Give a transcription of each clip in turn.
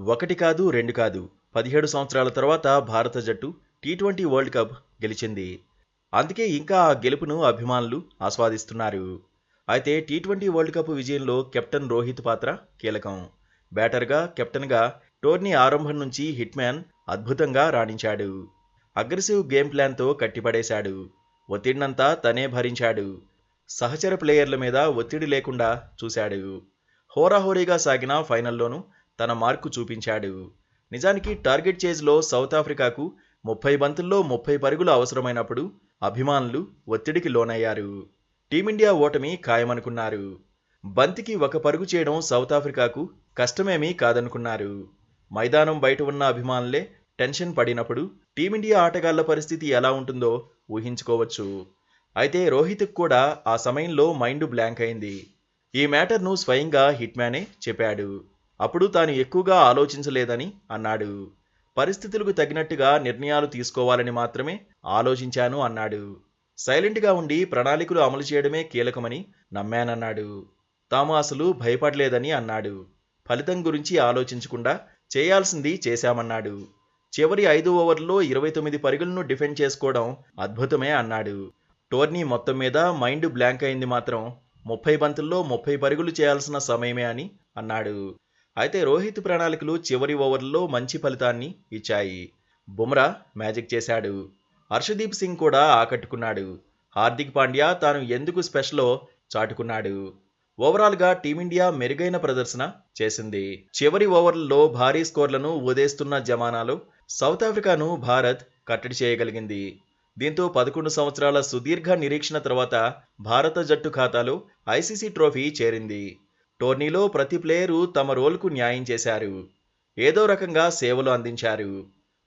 ఒకటి కాదు, రెండు కాదు. 17 సంవత్సరాల తర్వాత భారత జట్టు టీ20 వరల్డ్ కప్ గెలిచింది. అందుకే ఇంకా ఆ గెలుపును అభిమానులు ఆస్వాదిస్తున్నారు. అయితే టీ20 వరల్డ్ కప్ విజయంలో కెప్టెన్ రోహిత్ పాత్ర కీలకం. బ్యాటర్గా, కెప్టెన్గా టోర్నీ ఆరంభం నుంచి హిట్ మ్యాన్ అద్భుతంగా రాణించాడు. అగ్రెసివ్ గేమ్ ప్లాన్తో కట్టిపడేశాడు. ఒత్తిడినంతా తనే భరించాడు. సహచర ప్లేయర్ల మీద ఒత్తిడి లేకుండా చూశాడు. హోరాహోరీగా సాగిన ఫైనల్లోనూ తన మార్కు చూపించాడు. నిజానికి టార్గెట్ చేజ్లో సౌత్ ఆఫ్రికాకు 30 బంతుల్లో 30 పరుగులు అవసరమైనప్పుడు అభిమానులు ఒత్తిడికి లోనయ్యారు. టీమిండియా ఓటమి ఖాయమనుకున్నారు. బంతికి ఒక పరుగు చేయడం సౌత్ ఆఫ్రికాకు కష్టమేమీ కాదనుకున్నారు. మైదానం బయట ఉన్న అభిమానులే టెన్షన్ పడినప్పుడు టీమిండియా ఆటగాళ్ల పరిస్థితి ఎలా ఉంటుందో ఊహించుకోవచ్చు. అయితే రోహిత్కు కూడా ఆ సమయంలో మైండ్ బ్లాంక్ అయింది. ఈ మ్యాటర్ను స్వయంగా హిట్ మ్యానే చెప్పాడు. అప్పుడు తాను ఎక్కువగా ఆలోచించలేదని అన్నాడు. పరిస్థితులకు తగినట్టుగా నిర్ణయాలు తీసుకోవాలని మాత్రమే ఆలోచించాను అన్నాడు. సైలెంట్గా ఉండి ప్రణాళికలు అమలు చేయడమే కీలకమని నమ్మానన్నాడు. తాము అసలు భయపడలేదని అన్నాడు. ఫలితం గురించి ఆలోచించకుండా చేయాల్సింది చేశామన్నాడు. చివరి 5 ఓవర్లలో 29 పరుగులను డిఫెండ్ చేసుకోవడం అద్భుతమే అన్నాడు. టోర్నీ మొత్తం మీద మైండ్ బ్లాంక్ అయింది మాత్రం 30 బంతుల్లో 30 పరుగులు చేయాల్సిన సమయమే అని అన్నాడు. అయితే రోహిత్ ప్రణాళికలు చివరి ఓవర్లలో మంచి ఫలితాన్ని ఇచ్చాయి. బుమ్రా మ్యాజిక్ చేశాడు. హర్షదీప్ సింగ్ కూడా ఆకట్టుకున్నాడు. హార్దిక్ పాండ్యా తాను ఎందుకు స్పెషలో చాటుకున్నాడు. ఓవరాల్గా టీమిండియా మెరుగైన ప్రదర్శన చేసింది. చివరి ఓవర్లలో భారీ స్కోర్లను ఉదేస్తున్న జమానాలో సౌత్ ఆఫ్రికాను భారత్ కట్టడి చేయగలిగింది. దీంతో 11 సంవత్సరాల సుదీర్ఘ నిరీక్షణ తర్వాత భారత జట్టు ఖాతాలో ఐసీసీ ట్రోఫీ చేరింది. టోర్నీలో ప్రతి ప్లేయరు తమ రోల్కు న్యాయం చేశారు. ఏదో రకంగా సేవలు అందించారు.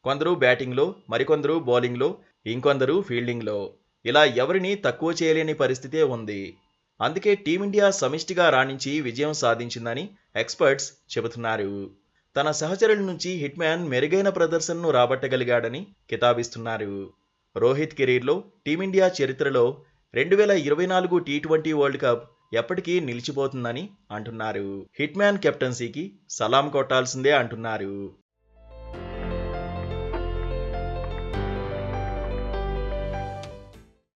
కొందరు బ్యాటింగ్లో, మరికొందరు బౌలింగ్లో, ఇంకొందరు ఫీల్డింగ్లో. ఇలా ఎవరిని తక్కువ చేయలేని పరిస్థితే ఉంది. అందుకే టీమిండియా సమిష్టిగా రాణించి విజయం సాధించిందని ఎక్స్పర్ట్స్ చెబుతున్నారు. తన సహచరుల నుంచి హిట్ మ్యాన్ మెరుగైన ప్రదర్శనను రాబట్టగలిగాడని కితాబిస్తున్నారు. రోహిత్ కెరీర్లో, టీమిండియా చరిత్రలో 2024 టీ20 వరల్డ్ కప్ ఎప్పటికీ నిలిచిపోతుందని అంటున్నారు. హిట్ మ్యాన్ కెప్టెన్సీకి సలాం కొట్టాల్సిందే అంటున్నారు.